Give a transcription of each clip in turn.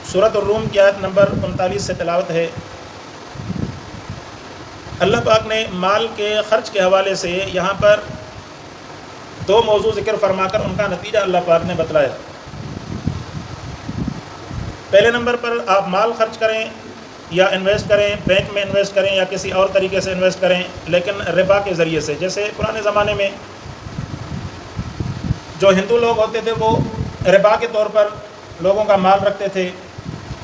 سورۃ الروم کی آیت نمبر 39 سے تلاوت ہے۔ اللہ پاک نے مال کے خرچ کے حوالے سے یہاں پر دو موضوع ذکر فرما کر ان کا نتیجہ اللہ پاک نے بتلایا۔ پہلے نمبر پر آپ مال خرچ کریں یا انویسٹ کریں، بینک میں انویسٹ کریں یا کسی اور طریقے سے انویسٹ کریں، لیکن ربا کے ذریعے سے۔ جیسے پرانے زمانے میں جو ہندو لوگ ہوتے تھے وہ ربا کے طور پر لوگوں کا مال رکھتے تھے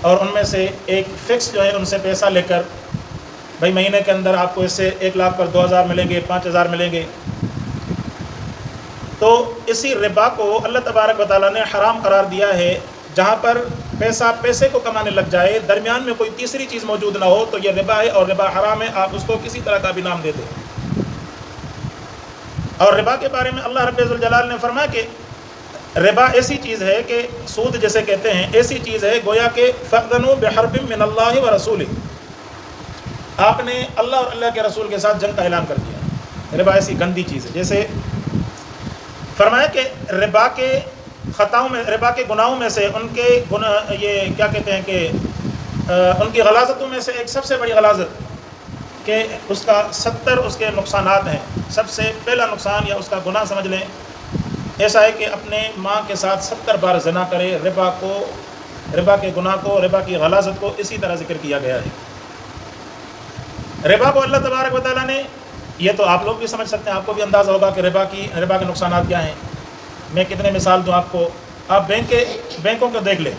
اور ان میں سے ایک فکس جو ہے ان سے پیسہ لے کر بھائی مہینے کے اندر آپ کو اس سے 1 لاکھ پر 2,000 ملیں گے، 5,000 ملیں گے۔ تو اسی ربا کو اللہ تبارک و تعالیٰ نے حرام قرار دیا ہے۔ جہاں پر پیسہ پیسے کو کمانے لگ جائے، درمیان میں کوئی تیسری چیز موجود نہ ہو، تو یہ ربا ہے اور ربا حرام ہے، آپ اس کو کسی طرح کا بھی نام دے دیں۔ اور ربا کے بارے میں اللہ رب الجلال نے فرمایا کہ ربا ایسی چیز ہے کہ سود جسے کہتے ہیں، ایسی چیز ہے گویا کہ فَأْذَنُوا بِحَرْبٍ مِّنَ اللَّهِ وَرَسُولِهِ، آپ نے اللہ اور اللہ کے رسول کے ساتھ جنگ کا اعلان کر دیا۔ ربا ایسی گندی چیز ہے۔ جیسے فرمایا کہ ربا کے خطاؤں میں، ربا کے گناہوں میں سے ان کے یہ کیا کہتے ہیں کہ ان کی غلاظتوں میں سے ایک سب سے بڑی غلاظت کہ اس کا 70 اس کے نقصانات ہیں۔ سب سے پہلا نقصان یا اس کا گناہ سمجھ لیں ایسا ہے کہ اپنے ماں کے ساتھ 70 بار زنا کرے۔ ربا کو، ربا کے گناہ کو، ربا کی غلاظت کو اسی طرح ذکر کیا گیا ہے۔ ربا کو اللہ تبارک و تعالیٰ نے، یہ تو آپ لوگ بھی سمجھ سکتے ہیں، آپ کو بھی اندازہ ہوگا کہ ربا کے نقصانات کیا ہیں۔ میں کتنے مثال دوں آپ کو، آپ بینکوں کو دیکھ لیں۔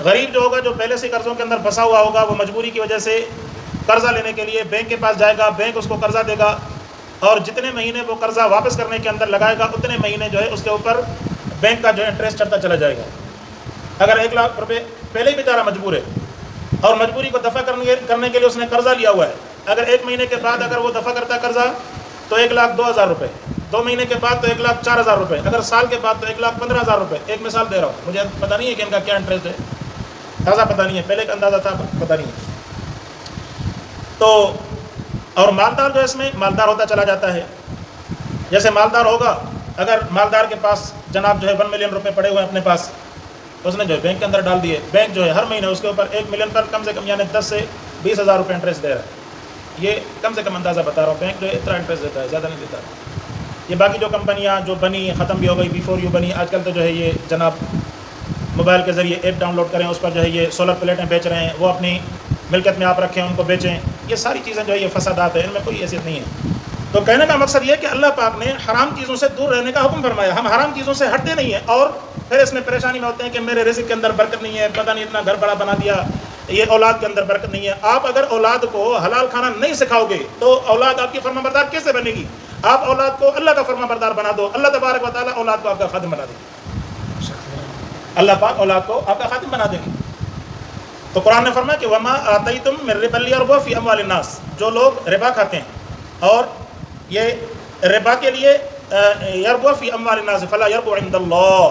غریب جو ہوگا، جو پہلے سے قرضوں کے اندر پھنسا ہوا ہوگا، وہ مجبوری کی وجہ سے قرضہ لینے کے لیے بینک کے پاس جائے گا، بینک اس کو قرضہ دے گا اور جتنے مہینے وہ قرضہ واپس کرنے کے اندر لگائے گا اتنے مہینے جو ہے اس کے اوپر بینک کا جو ہے انٹرسٹ چڑھتا چلا جائے گا۔ اگر 1 لاکھ روپے پہلے ہی بیچارہ مجبور ہے اور مجبوری کو دفع کرنے کے لیے اس نے قرضہ لیا ہوا ہے، اگر 1 مہینے کے بعد اگر وہ دفع کرتا قرضہ تو 1,02,000 روپے، 2 مہینے کے بعد تو 1,04,000 روپے، اگر سال کے بعد تو 1,15,000 روپے۔ ایک مثال دے رہا ہوں، مجھے پتہ نہیں ہے کہ ان کا کیا انٹرسٹ ہے، تازہ پتہ نہیں ہے، پہلے کا اندازہ تھا پتہ نہیں ہے۔ تو اور مالدار جو اس میں مالدار ہوتا چلا جاتا ہے۔ جیسے مالدار ہوگا، اگر مالدار کے پاس جناب جو ہے 1 ملین روپے پڑے ہوئے ہیں اپنے پاس، اس نے جو ہے بینک کے اندر ڈال دیے، بینک جو ہے ہر مہینے اس کے اوپر 1 ملین پر کم سے کم یعنی 10 سے 20,000 روپے انٹرسٹ دے رہا ہے۔ یہ کم سے کم اندازہ بتا رہا ہوں، بینک جو ہے اتنا انٹرسٹ دیتا ہے، زیادہ نہیں دیتا۔ یہ باقی جو کمپنیاں جو بنی، ختم بھی ہو گئی، B4U بنی، آج کل تو جو ہے یہ جناب موبائل کے ذریعے ایپ ڈاؤن لوڈ کریں، اس پر جو ہے یہ سولر پلیٹیں بیچ رہے ہیں، وہ اپنی ملکیت میں آپ رکھیں، ان کو بیچیں۔ یہ ساری چیزیں جو ہے یہ فسادات ہیں، ان میں کوئی حیثیت نہیں ہے۔ تو کہنے کا مقصد یہ کہ اللہ پاک نے حرام چیزوں سے دور رہنے کا حکم فرمایا، ہم حرام چیزوں سے ہٹتے نہیں ہیں اور پھر اس میں پریشانی میں ہوتے ہیں کہ میرے رزق کے اندر برکت نہیں ہے، پتہ نہیں اتنا گھر بڑا بنا دیا، یہ اولاد کے اندر برکت نہیں ہے۔ آپ اگر اولاد کو حلال کھانا نہیں سکھاؤ گے تو اولاد آپ کی فرما بردار کیسے بنے گی؟ آپ اولاد کو اللہ کا فرما بردار بنا دو، اللہ تبارک و تعالیٰ اولاد کو آپ کا خادم بنا دے گی، اللہ پاک اولاد کو آپ کا خادم بنا دیں گے۔ تو قرآن نے فرمایا کہ وما آتیتم من ربا لیربو فی اموال الناس، جو لوگ ربا کھاتے ہیں اور یہ ربا کے لیے یربو فی اموال الناس فلا یربو عند اللہ،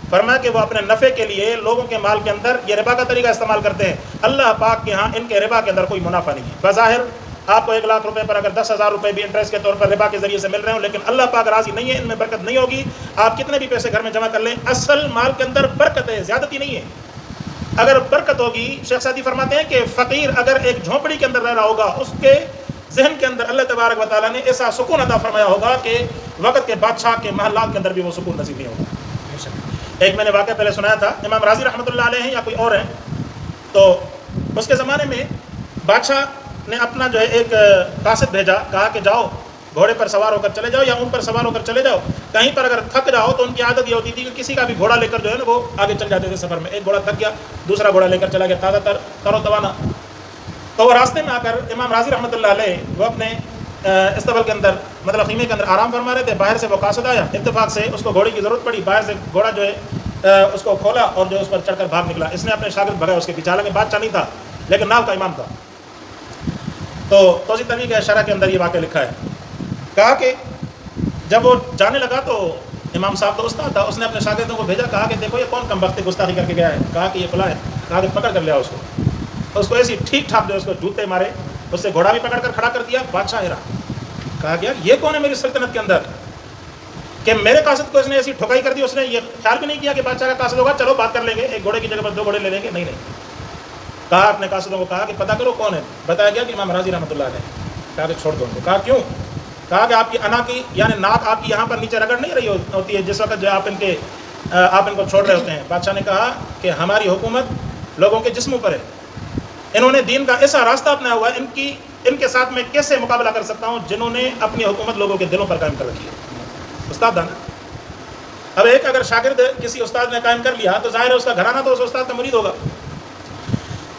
فرمایا کہ وہ اپنے نفع کے لیے لوگوں کے مال کے اندر یہ ربا کا طریقہ استعمال کرتے ہیں، اللہ پاک کے ہاں ان کے ربا کے اندر کوئی منافع نہیں ہے۔ بظاہر آپ کو 1 لاکھ روپے پر اگر 10,000 روپے بھی انٹرسٹ کے طور پر ربا کے ذریعے سے مل رہے ہوں، لیکن اللہ پاک راضی نہیں ہے، ان میں برکت نہیں ہوگی۔ آپ کتنے بھی پیسے گھر میں جمع کر لیں، اصل مال کے اندر برکت ہے، زیادتی نہیں ہے۔ اگر برکت ہوگی، شیخ سعدی فرماتے ہیں کہ فقیر اگر ایک جھونپڑی کے اندر رہ رہا ہوگا، اس کے ذہن کے اندر اللہ تبارک و تعالیٰ نے ایسا سکون عطا فرمایا ہوگا کہ وقت کے بادشاہ کے محلات کے اندر بھی وہ سکون نصیب نہیں ہوگا۔ ایک میں نے واقعہ پہلے سنایا تھا، امام راضی رحمۃ اللہ علیہ ہیں یا کوئی اور ہیں، تو اس کے زمانے میں بادشاہ نے اپنا جو ہے ایک قاصد بھیجا، کہا کہ جاؤ گھوڑے پر سوار ہو کر چلے جاؤ یا اونٹ پر سوار ہو کر چلے جاؤ، کہیں پر اگر تھک جاؤ تو ان کی عادت یہ ہوتی تھی کہ کسی کا بھی گھوڑا لے کر جو ہے نا وہ آگے چل جاتے تھے سفر میں۔ ایک گھوڑا تھک گیا، دوسرا گھوڑا لے کر چلا گیا، تازہ تر و توانا۔ تو وہ راستے میں آ کر امام راضی رحمۃ اللہ علیہ وہ اپنے استبل کے اندر مطلب خیمے کے اندر آرام فرما رہے تھے، باہر سے وہ قاصد آیا، اتفاق سے اس کو گھوڑے کی ضرورت پڑی، باہر سے گھوڑا جو ہے اس کو کھولا اور جو اس پر چڑھ کر بھاگ نکلا۔ اس نے اپنے شاگرد بھگایا اس کے پیچھے، حالانکہ بادشاہ نہیں تھا لیکن ناؤ کا امام تھا۔ تو توضیح تنویر کے شرح کے اندر یہ واقعہ لکھا ہے، کہا کہ جب وہ جانے لگا تو امام صاحب تو استاد تھا، اس نے اپنے شاگردوں کو بھیجا، کہا کہ دیکھو یہ کون کم بخت گستاخی کر کے گیا ہے، کہا کہ یہ فلاں ہے، کہا کہ پکڑ کر لیا اس کو ایسی ٹھیک ٹھاک جو اس کو جوتے مارے، اس سے گھوڑا بھی پکڑ کر کھڑا کر دیا، بادشاہ ہرا، کہا گیا یہ کون ہے میری سلطنت کے اندر کہ میرے قاصد کو اس نے ایسی ٹھکائی کر دی، اس نے یہ خیال بھی نہیں کیا کہ بادشاہ کا قاصد ہوگا، چلو بات کر لیں گے، ایک گھوڑے کی جگہ پر 2 گھوڑے لے لیں گے. نہیں کہا اپنے قاصدوں کو کہا کہ پتہ کرو کون ہے. بتایا گیا کہ امام رازی رحمۃ اللہ علیہ. کہا کہ چھوڑ دو ان کو. کہا کیوں؟ کہا کہ آپ کی انا کی یعنی ناک آپ کی یہاں پر نیچے رگڑ نہیں رہی ہوتی ہے جس وقت جو آپ ان کو چھوڑ رہے ہوتے ہیں. بادشاہ نے کہا کہ ہماری حکومت لوگوں کے جسموں پر ہے، انہوں نے دین کا ایسا راستہ اپنایا ہوا ہے، ان کے ساتھ میں کیسے مقابلہ کر سکتا ہوں جنہوں نے اپنی حکومت لوگوں کے دلوں پر قائم کر رکھی ہے. استاد دانا. اب ایک اگر شاگرد کسی استاد نے قائم کر لیا تو ظاہر ہے اس کا گھرانہ تو اس استاد کا مرید ہوگا.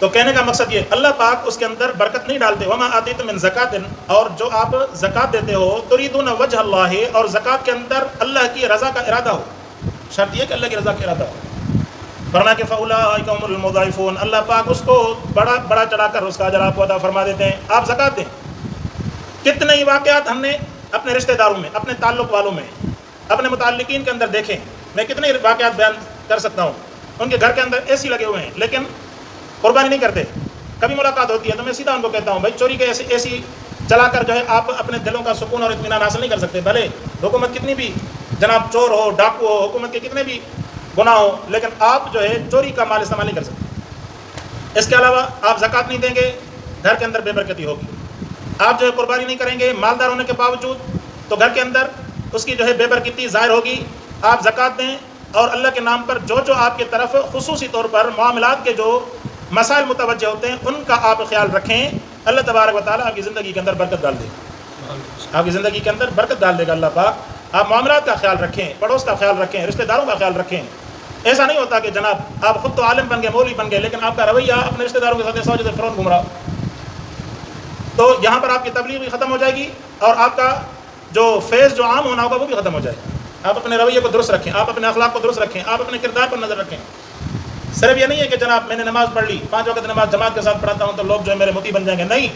تو کہنے کا مقصد یہ، اللہ پاک اس کے اندر برکت نہیں ڈالتے. وما آتیتم من زکات، اور جو آپ زکات دیتے ہو، تریدون وجہ اللہ، اور زکات کے اندر اللہ کی رضا کا ارادہ ہو. شرط یہ کہ اللہ کی رضا کا ارادہ ہو. فرمایا کہ فاولئک هم المضاعفون، اللہ پاک اس کو بڑا چڑھا کر اس کا اجر آپ کو عطا فرما دیتے ہیں. آپ زکات دیں. کتنے ہی واقعات ہم نے اپنے رشتہ داروں میں، اپنے تعلق والوں میں، اپنے متعلقین کے اندر دیکھیں. میں کتنے واقعات بیان کر سکتا ہوں. ان کے گھر کے اندر اے سی لگے ہوئے ہیں لیکن قربانی نہیں کرتے. کبھی ملاقات ہوتی ہے تو میں سیدھا ان کو کہتا ہوں بھائی چوری کے اے سی چلا کر جو ہے آپ اپنے دلوں کا سکون اور اطمینان حاصل نہیں کر سکتے. بھلے حکومت کتنی بھی جناب چور ہو، ڈاکو ہو، حکومت کے کتنے بھی گناہ ہو، لیکن آپ جو ہے چوری کا مال استعمال نہیں کر سکتے. اس کے علاوہ آپ زکوٰۃ نہیں دیں گے، گھر کے اندر بے برکتی ہوگی. آپ جو ہے قربانی نہیں کریں گے مالدار ہونے کے باوجود تو گھر کے اندر اس کی جو ہے بے برکتی ظاہر ہوگی. آپ زکوٰۃ دیں اور اللہ کے نام پر جو آپ کی طرف خصوصی طور پر معاملات کے جو مسائل متوجہ ہوتے ہیں ان کا آپ خیال رکھیں. اللہ تبارک و تعالیٰ آپ کی زندگی کے اندر برکت ڈال دے گا. آپ کی زندگی کے اندر برکت ڈال دے گا اللہ پاک. آپ معاملات کا خیال رکھیں، پڑوس کا خیال رکھیں، رشتہ داروں کا خیال رکھیں. ایسا نہیں ہوتا کہ جناب آپ خود تو عالم بن گئے، مولوی بن گئے، لیکن آپ کا رویہ اپنے رشتہ داروں کے ساتھ ایسا ہو جیسے فرعون گھوم رہا. تو یہاں پر آپ کی تبلیغ بھی ختم ہو جائے گی اور آپ کا جو فیض جو عام ہونا ہوگا وہ بھی ختم ہو جائے گا. آپ اپنے رویے کو درست رکھیں، آپ اپنے اخلاق کو درست رکھیں، آپ اپنے کردار پر نظر رکھیں. صرف یہ نہیں ہے کہ جناب میں نے نماز پڑھ لی، 5 وقت نماز جماعت کے ساتھ پڑھاتا ہوں تو لوگ جو ہے میرے متی بن جائیں گے. نہیں،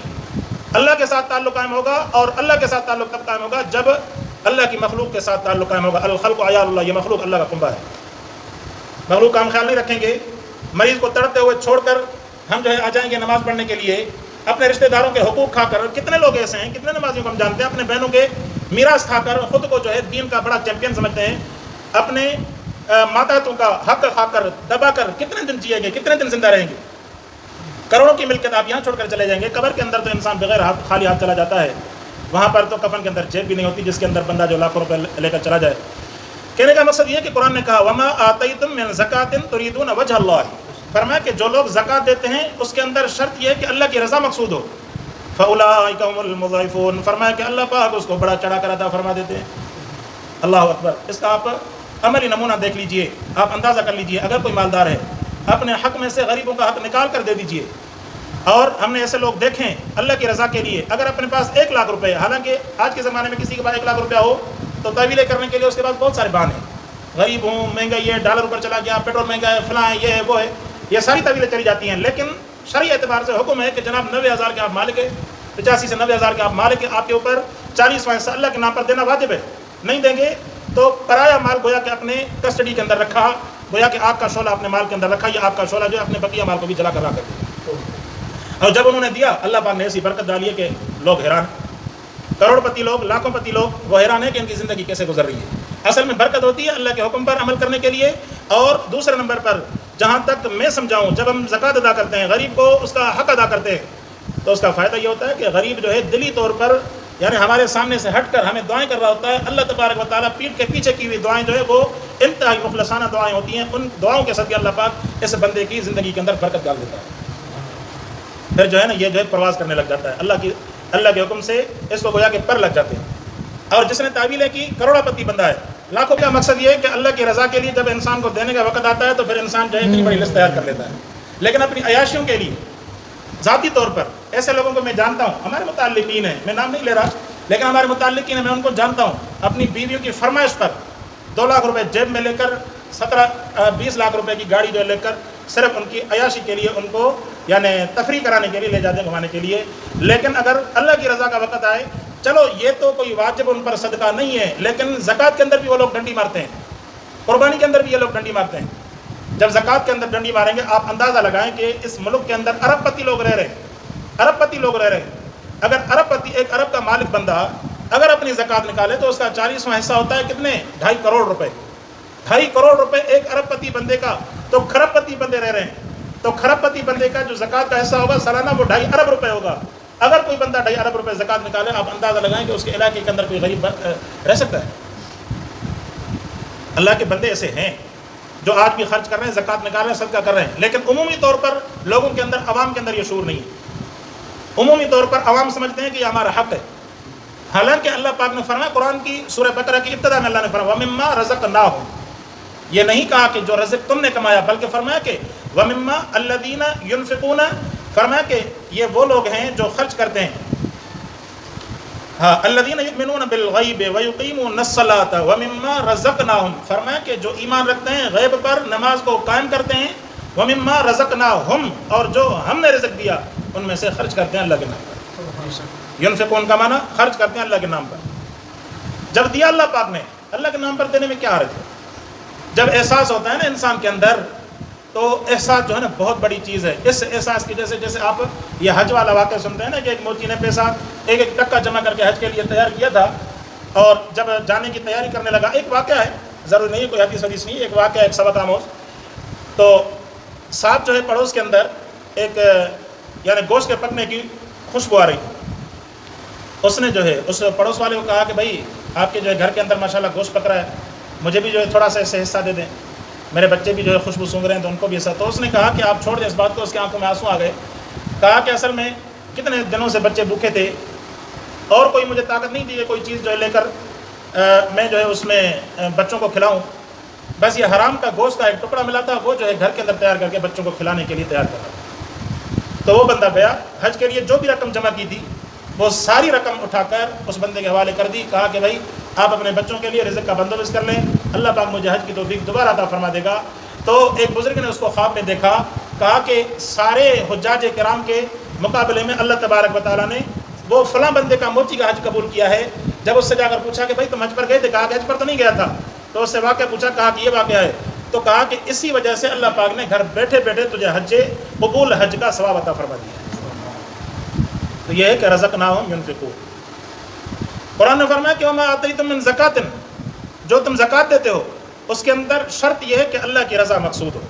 اللہ کے ساتھ تعلق قائم ہوگا اور اللہ کے ساتھ تعلق تب قائم ہوگا جب اللہ کی مخلوق کے ساتھ تعلق قائم ہوگا. الخلق عیال اللہ، یہ مخلوق اللہ کا کنبہ ہے. مخلوق کا ہم خیال نہیں رکھیں گے. مریض کو تڑپتے ہوئے چھوڑ کر ہم جو ہے آ جائیں گے نماز پڑھنے کے لیے، اپنے رشتہ داروں کے حقوق کھا کر. کتنے لوگ ایسے ہیں، کتنے نمازیوں کو ہم جانتے ہیں اپنے بہنوں کے میراث کھا کر خود کو جو ہے دین کا بڑا چیمپئن سمجھتے ہیں. اپنے ماتحتوں کا حق کھا کر دبا کر کتنے دن جیئیں گے، کتنے دن زندہ رہیں گے. کروڑوں کی ملکت آپ یہاں چھوڑ کر چلے جائیں گے. قبر کے اندر تو انسان بغیر خالی ہاتھ چلا جاتا ہے. وہاں پر تو کفن کے اندر جیب بھی نہیں ہوتی جس کے اندر بندہ جو لاکھوں روپے لے کر چلا جائے. کہنے کا مقصد یہ کہ قرآن نے کہا وما آتیتم من زکات تریدون وجہ اللہ. فرمایا کہ جو لوگ زکات دیتے ہیں اس کے اندر شرط یہ ہے کہ اللہ کی رضا مقصود ہو. فاولئک هم المضاعفون. فرمایا کہ اللہ پاک اس کو بڑا چڑھا کر عطا فرما دیتے ہیں. اللہ اکبر. اس کا آپ عملی نمونہ دیکھ لیجئے، آپ اندازہ کر لیجئے. اگر کوئی مالدار ہے اپنے حق میں سے غریبوں کا حق نکال کر دے دیجئے. اور ہم نے ایسے لوگ دیکھیں اللہ کی رضا کے لیے اگر اپنے پاس 1 لاکھ روپے، حالانکہ آج کے زمانے میں کسی کے پاس 1 لاکھ روپیہ ہو تو تعویلیں کرنے کے لیے اس کے پاس بہت سارے بہانے ہیں. غریب ہوں، مہنگائی ہے، ڈالر اوپر چلا گیا، پیٹرول مہنگا ہے، فلاں ہے، یہ ہے وہ ہے، یہ ساری تعویلیں چلی جاتی ہیں. لیکن شرعی اعتبار سے حکم ہے کہ جناب 90,000 کے آپ مالک ہیں، 85 سے 90,000 کے آپ مالک ہیں، آپ کے اوپر 40% اللہ کے نام پر دینا واجب ہے. نہیں دیں گے تو پرایا مال گویا کہ اپنے کسٹڈی کے اندر رکھا، گویا کہ آگ کا شعلہ اپنے مال کے اندر رکھا، یہ آگ کا شعلہ جو ہے اپنے بقیہ مال کو بھی جلا کر رکھ دیا. اور جب انہوں نے دیا اللہ پاک نے ایسی برکت ڈالی ہے کہ لوگ حیران، کروڑ پتی لوگ، لاکھوں پتی لوگ وہ حیران ہے کہ ان کی زندگی کیسے گزر رہی ہے. اصل میں برکت ہوتی ہے اللہ کے حکم پر عمل کرنے کے لیے. اور دوسرے نمبر پر جہاں تک میں سمجھاؤں، جب ہم زکوٰۃ ادا کرتے ہیں، غریب کو اس کا حق ادا کرتے ہیں تو اس کا فائدہ یہ ہوتا ہے کہ غریب جو ہے دلی طور پر یعنی ہمارے سامنے سے ہٹ کر ہمیں دعائیں کر رہا ہوتا ہے. اللہ تبارک و تعالیٰ پیٹھ کے پیچھے کی ہوئی دعائیں جو ہے وہ انتہائی مخلصانہ دعائیں ہوتی ہیں. ان دعاؤں کے صدقے اللہ پاک اس بندے کی زندگی کے اندر برکت ڈال دیتا ہے. پھر جو ہے نا یہ جو ہے پرواز کرنے لگ جاتا ہے اللہ کے حکم سے. اس کو گویا کہ پر لگ جاتے ہیں. اور جس نے تعویلیں کی کروڑا پتی بندہ ہے. لاکھوں کا مقصد یہ ہے کہ اللہ کی رضا کے لیے جب انسان کو دینے کا وقت آتا ہے تو پھر انسان جو ہے اتنی بڑی لسٹ تیار کر لیتا ہے. لیکن اپنی عیاشیوں کے لیے ذاتی طور پر ایسے لوگوں کو میں جانتا ہوں، ہمارے متعلقین ہیں، میں نام نہیں لے رہا لیکن ہمارے متعلقین ہیں، میں ان کو جانتا ہوں، اپنی بیویوں کی فرمائش پر 2 لاکھ روپے جیب میں لے کر 17-20 لاکھ روپے کی گاڑی جو لے کر صرف ان کی عیاشی کے لیے ان کو یعنی تفریح کرانے کے لیے لے جاتے ہیں، گھمانے کے لیے. لیکن اگر اللہ کی رضا کا وقت آئے، چلو یہ تو کوئی واجب ان پر صدقہ نہیں ہے، لیکن زکوٰۃ کے اندر بھی وہ لوگ ڈنڈی مارتے ہیں، قربانی کے اندر بھی یہ لوگ ڈنڈی مارتے ہیں. جب زکوٰۃ کے اندر ڈنڈی ماریں گے آپ اندازہ لگائیں کہ اس ملک کے اندر ارب پتی لوگ رہ رہے ہیں، ارب پتی لوگ رہ رہے ہیں. اگر ارب پتی ایک ارب کا مالک بندہ اگر اپنی زکوٰۃ نکالے تو اس کا 40واں حصہ ہوتا ہے کتنے؟ 2.5 کروڑ روپے. 2.5 کروڑ روپے ایک ارب پتی بندے کا، تو کھرب پتی بندے رہ رہے ہیں، تو کھرب پتی بندے کا جو زکوٰۃ کا حصہ ہوگا سالانہ وہ 2.5 ارب روپے ہوگا. اگر کوئی بندہ 2.5 ارب روپے زکوٰۃ نکالے، آپ اندازہ لگائیں کہ اس کے علاقے کے اندر کوئی غریب رہ سکتا ہے؟ اللہ کے بندے ایسے ہیں جو آج بھی خرچ کر رہے ہیں، زکوٰۃ نکال رہے ہیں، صدقہ کر رہے ہیں، لیکن عمومی طور پر لوگوں کے اندر، عوام کے اندر یہ شعور نہیں ہے. عمومی طور پر عوام سمجھتے ہیں کہ یہ ہمارا حق ہے، حالانکہ اللہ پاک نے فرمایا قرآن کی سورہ بقرہ کی ابتدا میں اللہ نے فرمایا وَمِمَّا رَزَقْنَاهُمْ. یہ نہیں کہا کہ جو رزق تم نے کمایا، بلکہ فرمایا کہ وَمِمَّا الَّذِينَ يُنْفِقُونَ، فرمایا کہ یہ وہ لوگ ہیں جو خرچ کرتے ہیں. ہاں الَّذِينَ يُؤْمِنُونَ بِالْغَيْبِ وَيُقِيمُونَ الصَّلَاةَ وَمِمَّا رَزَقْنَاهُمْ، فرمایا کہ جو ایمان رکھتے ہیں، غیب پر نماز کو قائم کرتے ہیں، وَمِمَّا رَزَقْنَاهُمْ، اور جو ہم نے رزق دیا ان میں سے خرچ کرتے ہیں اللہ کے نام پر. ينفقون کا معنی خرچ کرتے ہیں اللہ کے نام پر. جب دیا اللہ پاک نے، اللہ کے نام پر دینے میں کیا حرج ہے؟ جب احساس ہوتا ہے نا انسان کے اندر، تو احساس جو ہے نا بہت بڑی چیز ہے. اس احساس کی جیسے آپ یہ حج والا واقعہ سنتے ہیں نا کہ ایک موچی نے پیسہ ایک ٹکا جمع کر کے حج کے لیے تیار کیا تھا، اور جب جانے کی تیاری کرنے لگا، ایک واقعہ ہے، ضروری نہیں ہے کوئی حدیث نہیں، ایک واقعہ ایک سبق آموز. تو صاحب جو ہے پڑوس کے اندر ایک یعنی گوشت کے پکنے کی خوشبو آ رہی تھی. اس نے جو ہے اس پڑوس والے کو کہا کہ بھائی آپ کے جو ہے گھر کے اندر ماشاءاللہ گوشت پک رہا ہے، مجھے بھی جو ہے تھوڑا سا اس سے حصہ دے دیں، میرے بچے بھی جو ہے خوشبو سونگھ رہے ہیں تو ان کو بھی حصہ. تو اس نے کہا کہ آپ چھوڑ دیں اس بات کو. اس کی آنکھوں میں آنسو آ گئے. کہا کہ اصل میں کتنے دنوں سے بچے بھوکے تھے اور کوئی مجھے طاقت نہیں دی کہ کوئی چیز جو ہے لے کر میں جو ہے اس میں بچوں کو کھلاؤں. بس یہ حرام کا گوشت کا ایک ٹکڑا ملا تھا، وہ جو ہے گھر کے اندر تیار کر کے بچوں کو کھلانے کے لیے تیار کر رہا. تو وہ بندہ گیا حج کے لیے، جو بھی رقم جمع کی تھی وہ ساری رقم اٹھا کر اس بندے کے حوالے کر دی. کہا کہ بھائی آپ اپنے بچوں کے لیے رزق کا بندوبست کر لیں، اللہ پاک مجھے حج کی توفیق دوبارہ عطا فرما دے گا. تو ایک بزرگ نے اس کو خواب میں دیکھا، کہا کہ سارے حجاج کرام کے مقابلے میں اللہ تبارک و تعالیٰ نے وہ فلاں بندے کا موچی کا حج قبول کیا ہے. جب اس سے جا کر پوچھا کہ بھائی تم حج پر گئے تھے؟ کہا کہ حج پر تو نہیں گیا تھا. تو اس سے واقعہ پوچھا، کہا کہ یہ واقعہ ہے. تو کہا کہ اسی وجہ سے اللہ پاک نے گھر بیٹھے بیٹھے تجھے حج قبول حج کا ثواب عطا فرما دیا. تو یہ ہے کہ رزقناہم ينفقون. قرآن نے فرمایا کہ وما آتیتم من زکاۃ، جو تم زکوٰۃ دیتے ہو اس کے اندر شرط یہ ہے کہ اللہ کی رضا مقصود ہو،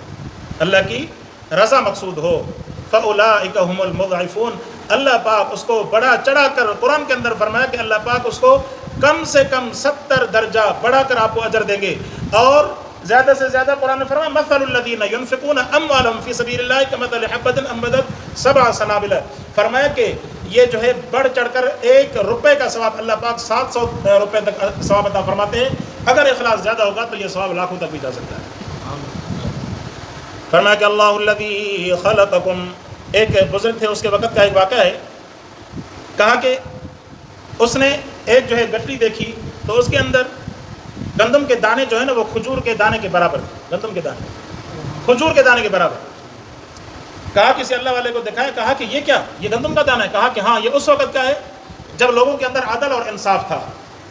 اللہ کی رضا مقصود ہو. فاولئک هم المضعفون، اللہ پاک اس کو بڑا چڑھا کر قرآن کے اندر فرمایا کہ اللہ پاک اس کو کم سے کم 70 درجہ بڑھا کر آپ کو اجر دیں گے. اور زیادہ سے زیادہ قرآن نے فرمایا مثل الذین ينفقون اموالهم فی سبیل اللہ کمثل حبۃ انبتت 7 سنابل، فرمایا کہ یہ جو ہے بڑھ چڑھ کر 1 روپے کا ثواب اللہ پاک 700 روپے تک ثواب عطا فرماتے ہیں. اگر اخلاص زیادہ ہوگا تو یہ ثواب لاکھوں تک بھی جا سکتا ہے. فرمایا کہ اللہ الذی خلقکم، ایک بزرگ تھے اس کے وقت کا ایک واقعہ ہے. کہا کہ اس نے ایک جو ہے گٹری دیکھی تو اس کے اندر گندم کے دانے جو ہے نا وہ کھجور کے دانے کے برابر تھے. گندم کے دانے کھجور کے دانے کے برابر. کہا کسی اللہ والے کو دکھایا، کہا کہ یہ کیا، یہ گندم کا دانہ ہے؟ کہا کہ ہاں یہ اس وقت کا ہے جب لوگوں کے اندر عدل اور انصاف تھا.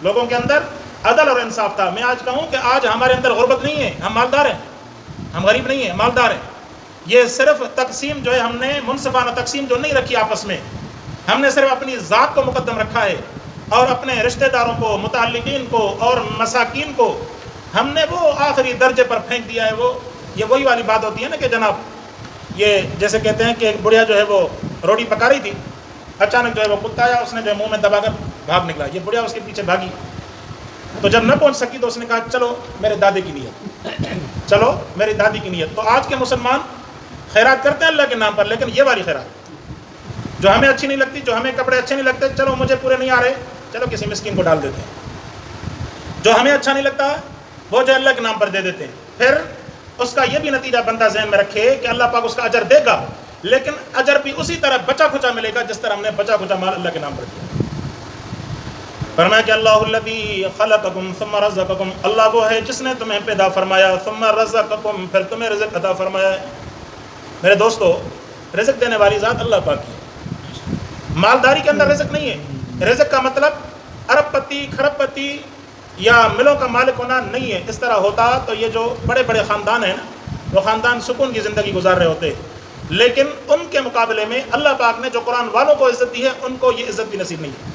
لوگوں کے اندر عدل اور انصاف تھا. میں آج کہوں کہ آج ہمارے اندر غربت نہیں ہے، ہم مالدار ہیں، ہم غریب نہیں ہیں، مالدار ہیں. یہ صرف تقسیم جو ہے ہم نے منصفانہ تقسیم جو نہیں رکھی آپس میں، ہم نے صرف اپنی ذات کو مقدم رکھا ہے اور اپنے رشتہ داروں کو، متعلقین کو اور مساکین کو ہم نے وہ آخری درجے پر پھینک دیا ہے. وہ یہ وہی والی بات ہوتی ہے نا کہ جناب یہ جیسے کہتے ہیں کہ ایک بڑھیا جو ہے وہ روٹی پکا رہی تھی، اچانک جو ہے وہ کتا آیا، اس نے جو ہے منہ میں دبا کر بھاگ نکلا. یہ بڑھیا اس کے پیچھے بھاگی، تو جب نہ پہنچ سکی تو اس نے کہا چلو میرے دادے کی نیت، چلو میری دادی کی نیت. تو آج کے مسلمان خیرات کرتے ہیں اللہ کے نام پر، لیکن یہ والی خیرات جو ہمیں اچھی نہیں لگتی، جو ہمیں کپڑے اچھے نہیں لگتے، چلو مجھے پورے نہیں آ رہے، چلو کسی مسکین کو ڈال دیتے ہیں. جو ہمیں اچھا نہیں لگتا وہ جو اللہ کے نام پر دے دیتے ہیں. پھر اس کا یہ بھی نتیجہ بندہ ذہن میں رکھے کہ اللہ پاک اس کا اجر دے گا، لیکن اجر بھی اسی طرح بچا کھچا ملے گا جس طرح ہم نے بچا کھچا مال اللہ کے نام پر دیا. فرمایا کہ اللہ الذی خلقکم ثم رزقکم، اللہ وہ ہے جس نے تمہیں پیدا فرمایا، ثم رزقکم، پھر تمہیں رزق عطا فرمایا. میرے دوستو، رزق دینے والی ذات اللہ پاک کی ہے. مالداری کے اندر رزق نہیں ہے. رزق کا مطلب ارب پتی، کھرب پتی یا ملوں کا مالک ہونا نہیں ہے. اس طرح ہوتا تو یہ جو بڑے بڑے خاندان ہیں نا، وہ خاندان سکون کی زندگی گزار رہے ہوتے. لیکن ان کے مقابلے میں اللہ پاک نے جو قرآن والوں کو عزت دی ہے، ان کو یہ عزت بھی نصیب نہیں ہے.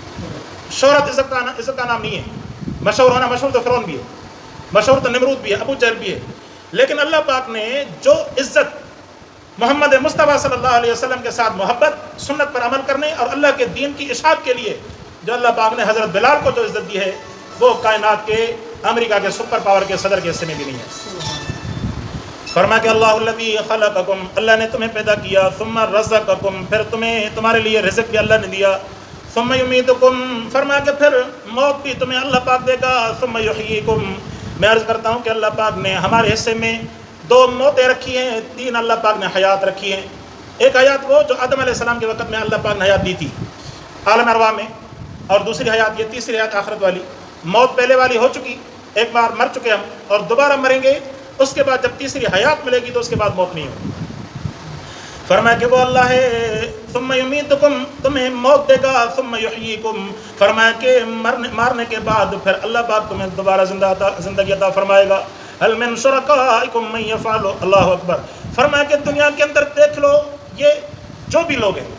شہرت عزت کا نام نہیں ہے. مشہور ہونا، مشہور تو فرعون بھی ہے، مشہور تو نمرود بھی ہے، ابو جہل بھی ہے. لیکن اللہ پاک نے جو عزت محمد مصطفیٰ صلی اللہ علیہ وسلم کے ساتھ محبت، سنت پر عمل کرنے اور اللہ کے دین کی اشاعت کے لیے جو اللہ پاک نے حضرت بلال کو جو عزت دی ہے، وہ کائنات کے امریکہ کے سپر پاور کے صدر کے حصے میں بھی نہیں ہے. فرمایا کہ اللہ الذی خلقکم، اللہ نے تمہیں پیدا کیا، ثم رزقکم، پھر تمہارے لیے رزق بھی اللہ نے دیا، ثم یمیتکم، فرمایا کہ پھر موت بھی تمہیں اللہ پاک دے گا، ثم یحییکم. میں عرض کرتا ہوں کہ اللہ پاک نے ہمارے حصے میں 2 موتیں رکھی ہیں، 3 اللہ پاک نے حیات رکھی ہیں. ایک حیات وہ جو آدم علیہ السلام کے وقت میں اللہ پاک نے حیات دی تھی عالم ارواح میں، اور دوسری حیات یہ، تیسری حیات آخرت والی. موت پہلے والی ہو چکی، ایک بار مر چکے ہم، اور دوبارہ مریں گے. اس کے بعد جب تیسری حیات ملے گی تو اس کے بعد موت نہیں ہوگی. فرمایا کہ وہ اللہ ہے، ثم یمیتکم، تمہیں موت دے گا، ثم یحییکم، فرمایا کہ مارنے کے بعد پھر اللہ پاک تمہیں دوبارہ زندگی عطا فرمائے گا. هل من شرکائکم من یفعل، اللہ اکبر. فرمایا کہ دنیا کے اندر دیکھ لو، یہ جو بھی لوگ ہیں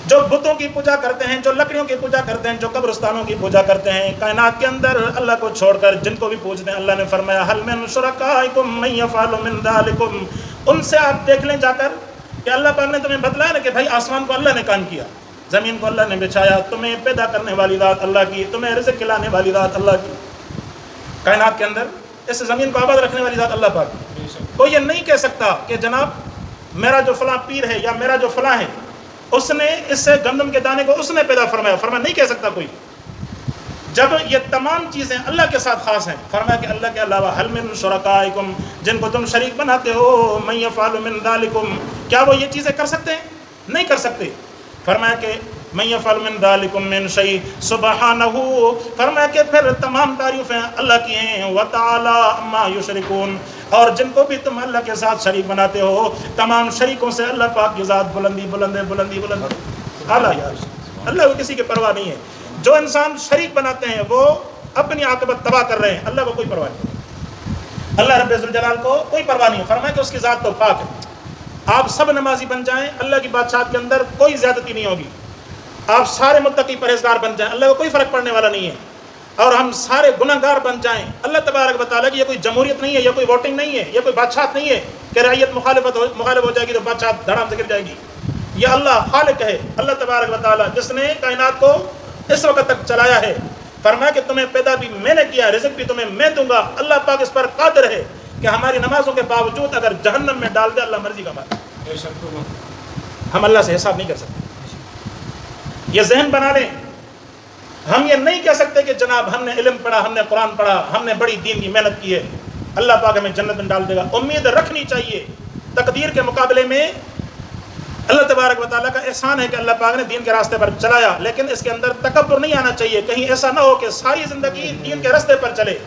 جو بتوں کی پوجا کرتے ہیں، جو لکڑیوں کی پوجا کرتے ہیں، جو قبرستانوں کی پوجا کرتے ہیں، کائنات کے اندر اللہ کو چھوڑ کر جن کو بھی پوجتے ہیں، اللہ نے فرمایا هل من شرکائکم من یفعل من ذلکم، ان سے آپ دیکھ لیں جا کر کہ اللہ پاک نے تمہیں بتلایا نا کہ بھائی آسمان کو اللہ نے قائم کیا، زمین کو اللہ نے بچھایا، تمہیں پیدا کرنے والی ذات اللہ کی، تمہیں رزق کھلانے والی ذات اللہ کی، کائنات کے اندر اس زمین کو آباد رکھنے والی ذات اللہ پاک کی. کوئی یہ نہیں کہہ سکتا کہ جناب میرا جو فلاں پیر ہے یا میرا جو فلاں ہے اس نے اس سے گندم کے دانے کو اس نے پیدا فرمایا، نہیں کہہ سکتا کوئی. جب یہ تمام چیزیں اللہ کے ساتھ خاص ہیں، فرمایا کہ اللہ کے علاوہ هل من شرکائکم، جن کو تم شریک بناتے ہو، من یفعل من ذلکم، کیا وہ یہ چیزیں کر سکتے ہیں؟ نہیں کر سکتے. فرمایا کہ من یفعل من ذلکم من شیء سبحانہ، فرمایا کہ پھر تمام تعریفیں اللہ کی ہیں، وتعالی عما یشرکون، اور جن کو بھی تم اللہ کے ساتھ شریک بناتے ہو تمام شریکوں سے اللہ پاک کی ذات بلندی بلند بلندی بلند اعلیٰ. اللہ کو کسی کی پرواہ نہیں ہے. جو انسان شریک بناتے ہیں وہ اپنی عاقبت تباہ کر رہے ہیں، اللہ کو کوئی پرواہ نہیں. اللہ رب ذوالجلال کو کوئی پرواہ نہیں ہے. فرمایا کہ اس کی ذات تو پاک ہے. آپ سب نمازی بن جائیں، اللہ کی بادشاہت کے اندر کوئی زیادتی نہیں ہوگی. آپ سارے متقی پرہیزگار بن جائیں، اللہ کو کوئی فرق پڑنے والا نہیں ہے. اور ہم سارے گناہ گار بن جائیں، اللہ تبارک و تعالیٰ کی یہ کوئی جمہوریت نہیں ہے، یہ کوئی ووٹنگ نہیں ہے، یہ کوئی بادشاہت نہیں ہے کہ رعیت مخالف ہو جائے گی تو بادشاہت دھڑام سے گر جائے گی. یہ اللہ خالق ہے، اللہ تبارک و تعالیٰ جس نے کائنات کو اس وقت تک چلایا ہے. فرمایا کہ تمہیں پیدا بھی میں نے کیا، رزق بھی تمہیں میں دوں گا. اللہ پاک اس پر قادر ہے کہ ہماری نمازوں کے باوجود اگر جہنم میں ڈال دے، اللہ مرضی کا مالک، ہم اللہ سے حساب نہیں کر سکتے. یہ ذہن بنا لیں. ہم یہ نہیں کہہ سکتے کہ جناب ہم نے علم پڑھا، ہم نے قرآن پڑھا، ہم نے بڑی دین کی محنت کی ہے، اللہ پاک ہمیں جنت میں ڈال دے گا. امید رکھنی چاہیے. تقدیر کے مقابلے میں اللہ تبارک و تعالیٰ کا احسان ہے کہ اللہ پاک نے دین کے راستے پر چلایا، لیکن اس کے اندر تکبر نہیں آنا چاہیے. کہیں ایسا نہ ہو کہ ساری زندگی دین کے راستے پر چلے،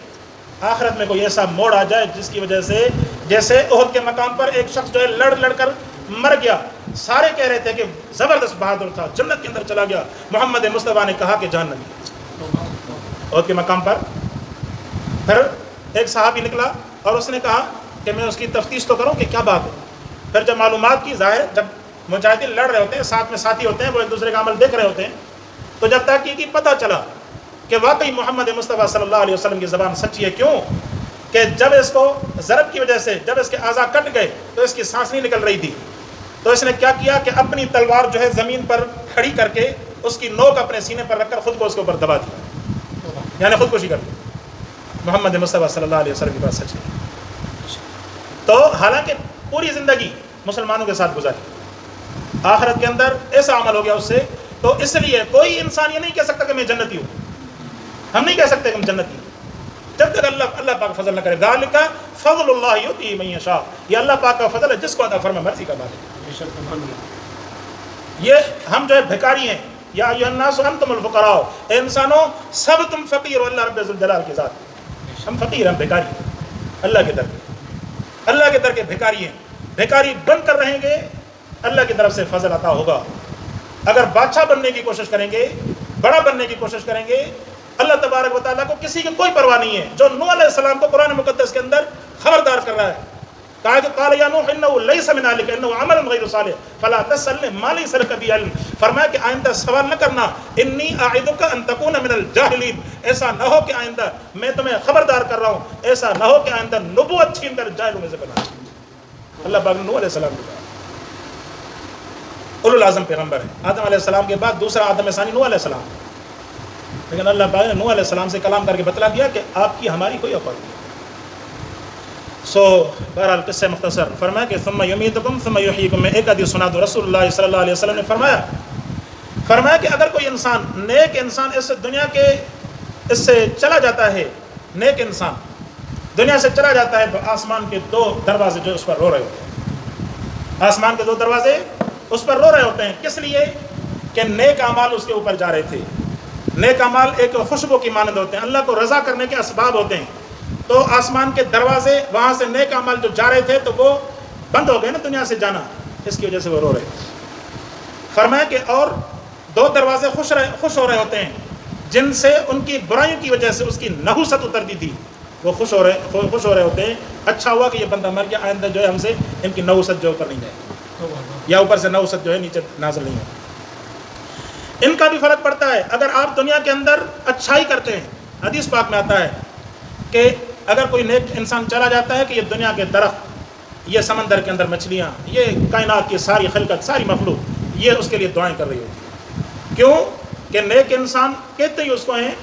آخرت میں کوئی ایسا موڑ آ جائے جس کی وجہ سے جیسے احد کے مقام پر ایک شخص جو ہے لڑ کر مر گیا، سارے کہہ رہے تھے کہ زبردست بہادر تھا، جنت کے اندر چلا گیا، محمد مصطفیٰ نے کہا کہ جہنم. احد کے مقام پر پھر ایک صحابی نکلا اور اس نے کہا کہ میں اس کی تفتیش تو کروں کہ کیا بات ہے. پھر جب معلومات کی، ظاہر جب مجاہدین لڑ رہے ہوتے ہیں، ساتھ میں ساتھی ہوتے ہیں، وہ ایک دوسرے کا عمل دیکھ رہے ہوتے ہیں، تو جب تحقیقی پتہ چلا کہ واقعی محمد مصطفیٰ صلی اللہ علیہ وسلم کی زبان سچی ہے. کیوں کہ جب اس کو ضرب کی وجہ سے جب اس کے اعضاء کٹ گئے تو اس کی سانس نہیں نکل رہی تھی، تو اس نے کیا کیا کہ اپنی تلوار جو ہے زمین پر کھڑی کر کے اس کی نوک اپنے سینے پر رکھ کر خود کو اس کے اوپر دبا دیا، یعنی خودکشی کر دی. محمد مصطفیٰ صلی اللہ علیہ وسلم کی بات سچ ہے. تو حالانکہ پوری زندگی مسلمانوں کے ساتھ گزاری، آخرت کے اندر ایسا عمل ہو گیا اس سے، تو اس لیے کوئی انسان یہ نہیں کہہ سکتا کہ میں جنتی ہوں. ہم نہیں کہہ سکتے کہ ہم جنتی ہیں جب تک اللہ پاک فضل نہ کرے. ذالک فضل اللہ یؤتی من یشاء، یہ اللہ پاک کا فضل ہے جس کو عطا فرمائے، مرضی کا مالک. یہ ہم جو ہے بھکاری ہیں. یا ایھا الناس انتم الفقراء، اے انسانوں سب تم فقیر ہو اللہ رب ذوالجلال کے ذات. ہم فقیر، ہم بھکاری ہیں اللہ کے در کے، اللہ کے در کے بھکاری ہیں. بھکاری بن کر رہیں گے، اللہ کی طرف سے فضل عطا ہوگا. اگر بادشاہ بننے کی کوشش کریں گے، بڑا بننے کی کوشش کریں گے، اللہ تبارک و تعالیٰ کو کسی کی کوئی پرواہ نہیں ہے. جو نوح علیہ السلام کو قرآن مقدس کے اندر خبردار کر رہا ہے کہا کہ قال یا نوح انہ لیس من اہلک انہ عمل غیر صالح فلا تسألنی ما لیس لک بہ علم. فرمایا کہ آئندہ سوال نہ کرنا، انی اعظک ان تکون من الجاہلین، ایسا نہ ہو کہ آئندہ، میں تمہیں خبردار کر رہا ہوں، ایسا نہ ہو کہ آئندہ نبوت چھین کر جاہلوں میں سے بنا. اللہ پاک نے نوح علیہ السلام کو کہا، اولو العزم پیغمبر ہے. آدم علیہ السلام کے بعد دوسرا آدم ثانی نوح علیہ السلام، لیکن اللہ پاک نے نوح علیہ السلام سے کلام کر کے بتلا دیا کہ آپ کی ہماری کوئی اوقات نہیں. بہرحال قصہ مختصر، فرمایا کہ ثم یمیتکم ثم یحییکم. میں ایک حدیث سنا دوں، رسول اللہ صلی اللہ علیہ وسلم نے فرمایا کہ اگر کوئی انسان، نیک انسان اس دنیا کے اس سے چلا جاتا ہے، نیک انسان دنیا سے چلا جاتا ہے، تو آسمان کے 2 دروازے جو اس پر رو رہے ہوتے ہیں، آسمان کے 2 دروازے اس پر رو رہے ہوتے ہیں. کس لیے؟ کہ نیک اعمال اس کے اوپر جا رہے تھے. نیک اعمال ایک خوشبو کی مانند ہوتے ہیں، اللہ کو رضا کرنے کے اسباب ہوتے ہیں. تو آسمان کے دروازے وہاں سے نیک اعمال جو جا رہے تھے تو وہ بند ہو گئے نا دنیا سے جانا، اس کی وجہ سے وہ رو رہے. فرمایا کہ اور 2 دروازے خوش ہو رہے ہوتے ہیں، جن سے ان کی برائیوں کی وجہ سے اس کی نحوست اترتی تھی، وہ خوش ہو رہے ہوتے ہیں. اچھا ہوا کہ یہ بندہ مر گیا، آئندہ جو ہے ہم سے ان کی نحوست جو اوپر نہیں جائے، یا اوپر سے نحوست جو ہے نیچے نازل نہیں ہو. ان کا بھی فرق پڑتا ہے. اگر آپ دنیا کے اندر اچھائی کرتے ہیں، حدیث پاک میں آتا ہے کہ اگر کوئی نیک انسان چلا جاتا ہے کہ یہ دنیا کے درخت، یہ سمندر کے اندر مچھلیاں، یہ کائنات کی ساری خلقت، ساری مخلوق، یہ اس کے لیے دعائیں کر رہی ہوتی ہے. کیوں؟ کہ نیک انسان کہتے ہی اس کو ہیں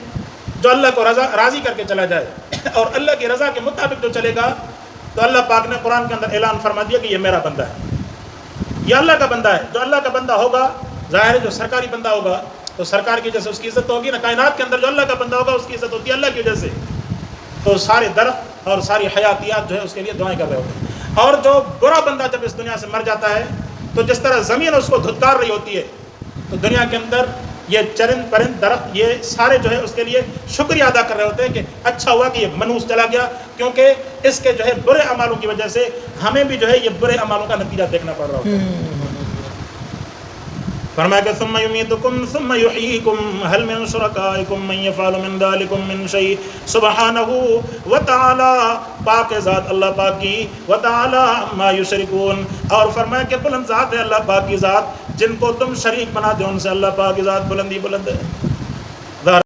جو اللہ کو راضی کر کے چلا جائے، اور اللہ کی رضا کے مطابق جو چلے گا. تو اللہ پاک نے قرآن کے اندر اعلان فرما دیا کہ یہ میرا بندہ ہے، یہ اللہ کا بندہ ہے. جو اللہ کا بندہ ہوگا، ظاہر ہے جو سرکاری بندہ ہوگا تو سرکار کی وجہ سے اس کی عزت ہوگی نا. کائنات کے اندر جو اللہ کا بندہ ہوگا اس کی عزت ہوتی ہے اللہ کی وجہ سے. تو سارے درخت اور ساری حیاتیات جو ہے اس کے لیے دعائیں کر رہے ہوتے ہیں. اور جو برا بندہ جب اس دنیا سے مر جاتا ہے تو جس طرح زمین اس کو دھتکار رہی ہوتی ہے، تو دنیا کے اندر یہ چرند پرند درخت یہ سارے جو ہے اس کے لیے شکریہ ادا کر رہے ہوتے ہیں کہ اچھا ہوا کہ یہ منحوس چلا گیا، کیونکہ اس کے جو ہے برے اعمالوں کی وجہ سے ہمیں بھی جو ہے یہ برے اعمالوں کا نتیجہ دیکھنا پڑ رہا ہوتا ہے. فرمایا کہ ثم یمیتکم ثم یحییکم هل من شرکائکم من یفعل من ذلکم من شیء سبحانہ وتعالی، پاک ذات اللہ پاک کی، وتعالی ما یشرکون، اور فرمایا کہ بلند ذات ہے اللہ پاک کی ذات، جن کو تم شریک بنا دو ان سے اللہ پاک کی ذات بلند ہے.